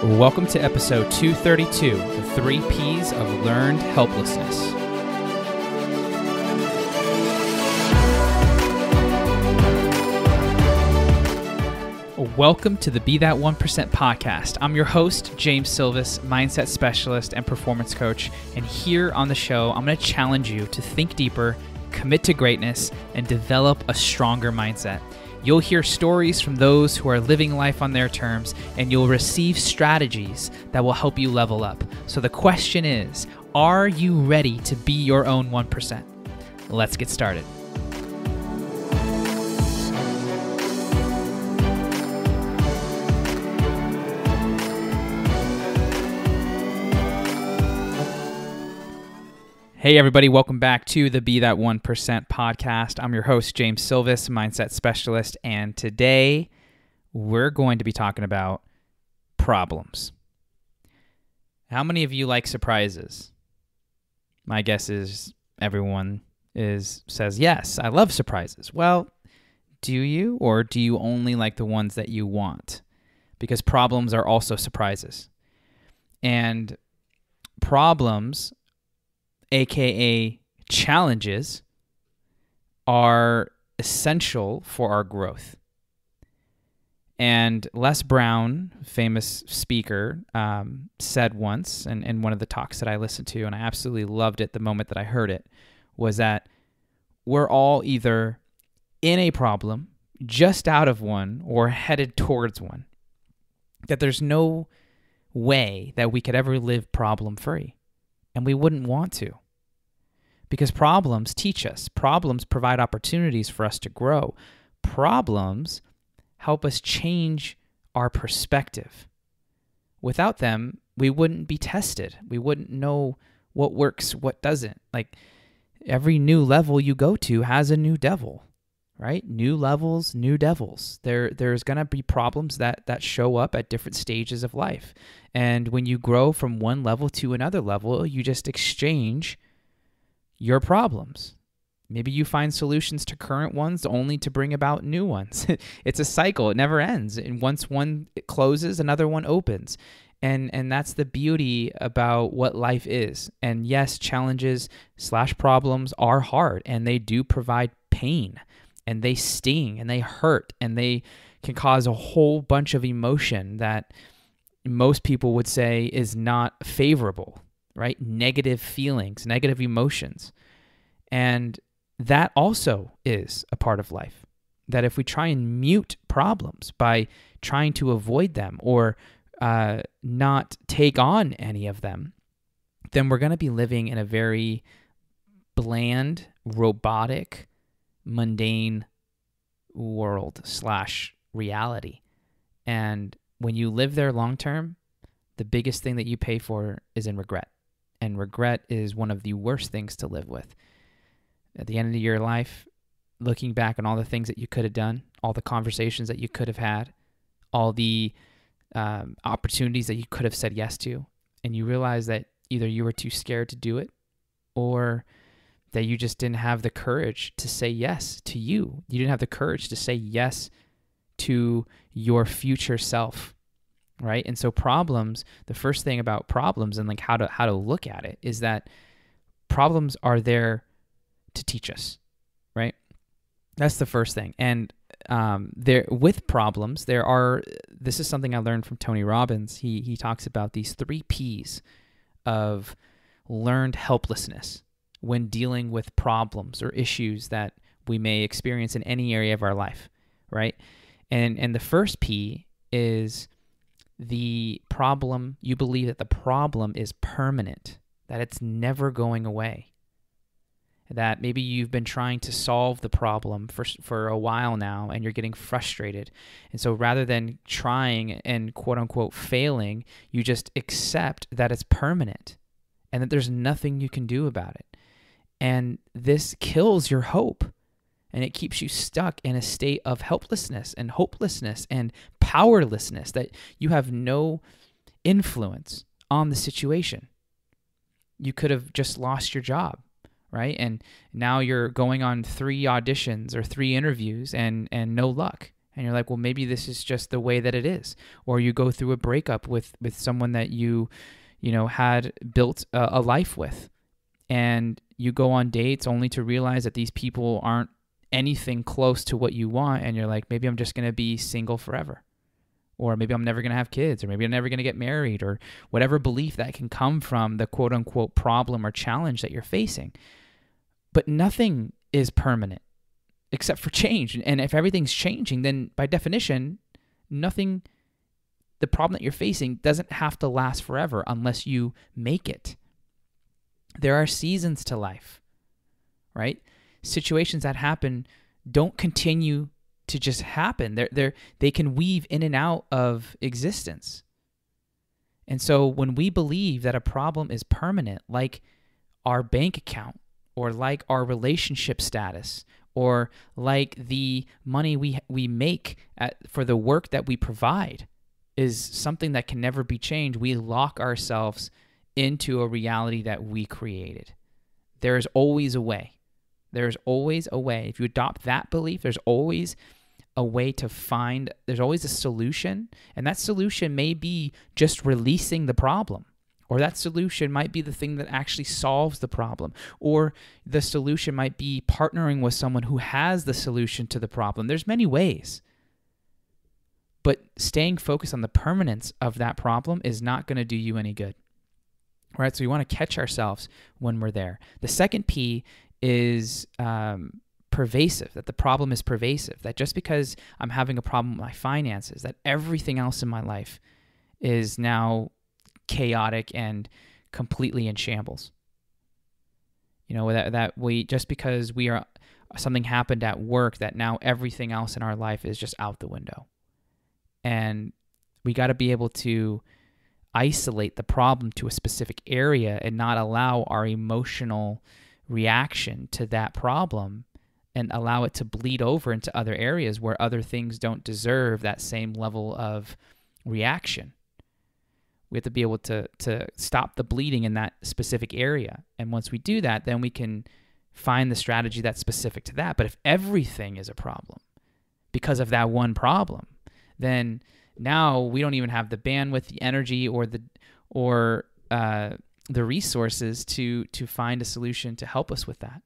Welcome to episode 232, the 3 Ps of Learned Helplessness. Welcome to the Be That 1% podcast. I'm your host, James Silvas, mindset specialist and performance coach. And here on the show, I'm going to challenge you to think deeper, commit to greatness, and develop a stronger mindset. You'll hear stories from those who are living life on their terms, and you'll receive strategies that will help you level up. So the question is, are you ready to be your own 1%? Let's get started. Hey everybody, welcome back to the Be That 1% podcast. I'm your host, James Silvas, mindset specialist, and today we're going to be talking about problems. How many of you like surprises? My guess is everyone says, yes, I love surprises. Well, do you, or do you only like the ones that you want? Because problems are also surprises. And problems, aka challenges, are essential for our growth. And Les Brown, famous speaker, said once, and in one of the talks that I listened to, and I absolutely loved it the moment that I heard it, was that we're all either in a problem, just out of one, or headed towards one. That there's no way that we could ever live problem-free, and we wouldn't want to. Because problems teach us. Problems provide opportunities for us to grow. Problems help us change our perspective. Without them, we wouldn't be tested. We wouldn't know what works, what doesn't. Like every new level you go to has a new devil, right? New levels, new devils. There's going to be problems that show up at different stages of life. And when you grow from one level to another level, you just exchange your problems. Maybe you find solutions to current ones only to bring about new ones. It's a cycle. It never ends. And once one closes, another one opens. And that's the beauty about what life is. And yes, challenges / problems are hard, and they do provide pain, and they sting, and they hurt, and they can cause a whole bunch of emotion that most people would say is not favorable. Right? Negative feelings, negative emotions. And that also is a part of life. That if we try and mute problems by trying to avoid them or not take on any of them, then we're going to be living in a very bland, robotic, mundane world / reality. And when you live there long term, the biggest thing that you pay for is in regret. And regret is one of the worst things to live with. At the end of your life, looking back on all the things that you could have done, all the conversations that you could have had, all the opportunities that you could have said yes to, and you realize that either you were too scared to do it or that you just didn't have the courage to say yes to you. You didn't have the courage to say yes to your future self. Right? And so problems, the first thing about problems and like how to look at it is that problems are there to teach us, right? That's the first thing. And with problems, this is something I learned from Tony Robbins. He talks about these 3 Ps of learned helplessness when dealing with problems or issues that we may experience in any area of our life, right? And the first P is the problem. You believe that the problem is permanent, that it's never going away, that maybe you've been trying to solve the problem for a while now and you're getting frustrated. And so rather than trying and quote unquote failing, you just accept that it's permanent and that there's nothing you can do about it. And this kills your hope. And it keeps you stuck in a state of helplessness and hopelessness and powerlessness, that you have no influence on the situation. You could have just lost your job, right? And now you're going on 3 auditions or 3 interviews and no luck. And you're like, well, maybe this is just the way that it is. Or you go through a breakup with someone that you had built a life with. And you go on dates only to realize that these people aren't anything close to what you want. And you're like, maybe I'm just going to be single forever. Or maybe I'm never going to have kids. Or maybe I'm never going to get married. Or whatever belief that can come from the quote unquote problem or challenge that you're facing. But nothing is permanent except for change. And if everything's changing, then by definition, the problem that you're facing doesn't have to last forever unless you make it. There are seasons to life, right? Situations that happen don't continue to just happen. They can weave in and out of existence. And so when we believe that a problem is permanent, like our bank account, or like our relationship status, or like the money we make for the work that we provide is something that can never be changed, we lock ourselves into a reality that we created. There is always a way. There's always a way. If you adopt that belief, there's always a way to find, there's always a solution. And that solution may be just releasing the problem. Or that solution might be the thing that actually solves the problem. Or the solution might be partnering with someone who has the solution to the problem. There's many ways. But staying focused on the permanence of that problem is not going to do you any good. All right, so we want to catch ourselves when we're there. The second P is pervasive, that the problem is pervasive, that just because I'm having a problem with my finances, that everything else in my life is now chaotic and completely in shambles. That we, just because something happened at work, that now everything else in our life is just out the window. And we got to be able to isolate the problem to a specific area and not allow our emotional reaction to that problem and allow it to bleed over into other areas where other things don't deserve that same level of reaction. We have to be able to stop the bleeding in that specific area. And once we do that, then we can find the strategy that's specific to that. But if everything is a problem because of that one problem, then now we don't even have the bandwidth, the energy, or the resources to find a solution to help us with that.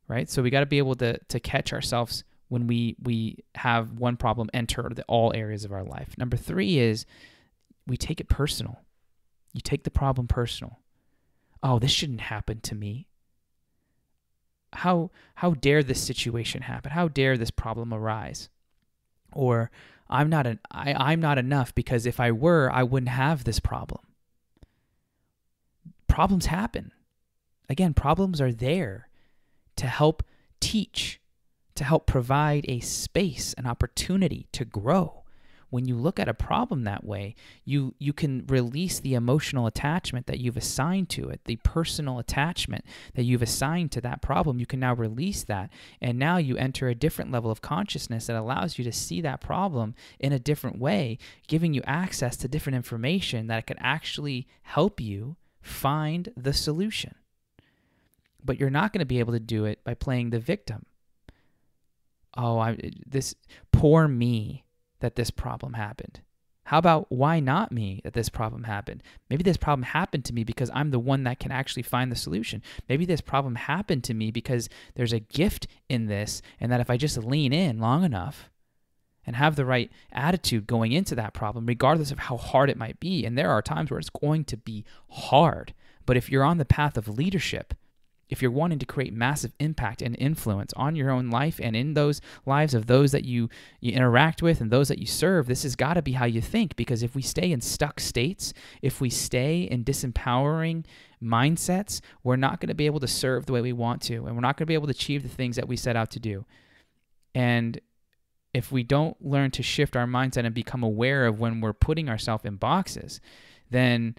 Right? So we got to be able to catch ourselves when we have one problem enter all areas of our life. Number 3 is we take it personal. You take the problem personal. Oh, this shouldn't happen to me. How dare this situation happen? How dare this problem arise? Or I'm not enough because if I were, I wouldn't have this problem. Problems happen. Again, problems are there to help teach, to help provide a space, an opportunity to grow. When you look at a problem that way, you can release the emotional attachment that you've assigned to it, the personal attachment that you've assigned to that problem. You can now release that, and now you enter a different level of consciousness that allows you to see that problem in a different way, giving you access to different information that can actually help you find the solution. But you're not going to be able to do it by playing the victim. Oh, this poor me that this problem happened. How about why not me that this problem happened? Maybe this problem happened to me because I'm the one that can actually find the solution. Maybe this problem happened to me because there's a gift in this, and that if I just lean in long enough and have the right attitude going into that problem, regardless of how hard it might be, and there are times where it's going to be hard, but if you're on the path of leadership, if you're wanting to create massive impact and influence on your own life and in those lives of those that you interact with and those that you serve, this has got to be how you think. Because if we stay in stuck states, if we stay in disempowering mindsets, we're not going to be able to serve the way we want to, and we're not going to be able to achieve the things that we set out to do. And if we don't learn to shift our mindset and become aware of when we're putting ourselves in boxes, then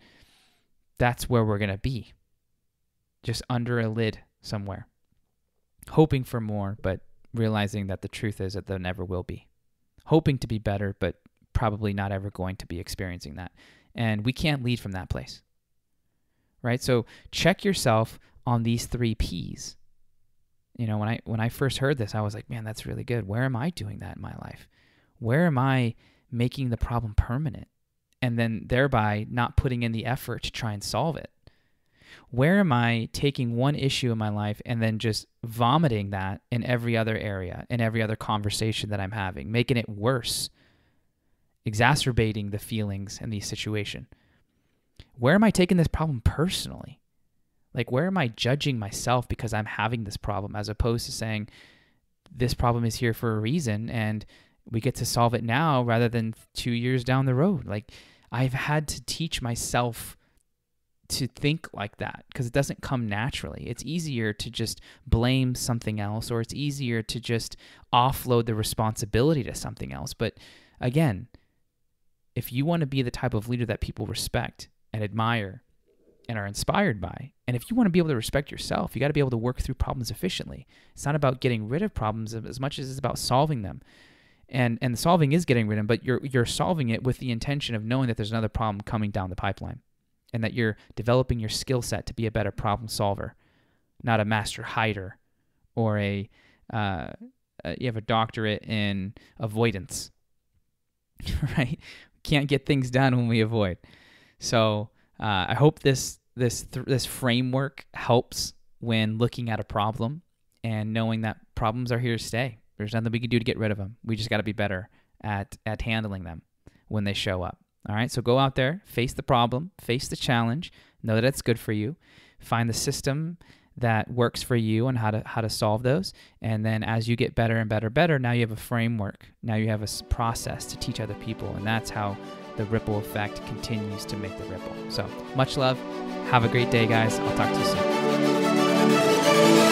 that's where we're going to be. Just under a lid somewhere, hoping for more, but realizing that the truth is that there never will be. Hoping to be better, but probably not ever going to be experiencing that. And we can't lead from that place, right? So check yourself on these 3 Ps. When I first heard this, I was like, man, that's really good. Where am I doing that in my life? Where am I making the problem permanent and then thereby not putting in the effort to try and solve it? Where am I taking one issue in my life and then just vomiting that in every other area, in every other conversation that I'm having, making it worse, exacerbating the feelings in the situation? Where am I taking this problem personally? Like, where am I judging myself because I'm having this problem, as opposed to saying, this problem is here for a reason and we get to solve it now rather than 2 years down the road? Like, I've had to teach myself to think like that because it doesn't come naturally. It's easier to just blame something else, or it's easier to just offload the responsibility to something else. But again, if you want to be the type of leader that people respect and admire and are inspired by, and if you want to be able to respect yourself, you got to be able to work through problems efficiently. It's not about getting rid of problems as much as it's about solving them. And the solving is getting rid of them, but you're solving it with the intention of knowing that there's another problem coming down the pipeline, and that you're developing your skill set to be a better problem solver, not a master hider or you have a doctorate in avoidance, right? Can't get things done when we avoid. So I hope this framework helps when looking at a problem and knowing that problems are here to stay. There's nothing we can do to get rid of them. We just got to be better at handling them when they show up. All right, so go out there, face the problem, face the challenge, know that it's good for you, find the system that works for you and how to solve those. And then as you get better and better, now you have a framework. Now you have a process to teach other people, and that's how the ripple effect continues to make the ripple. So much love. Have a great day, guys. I'll talk to you soon.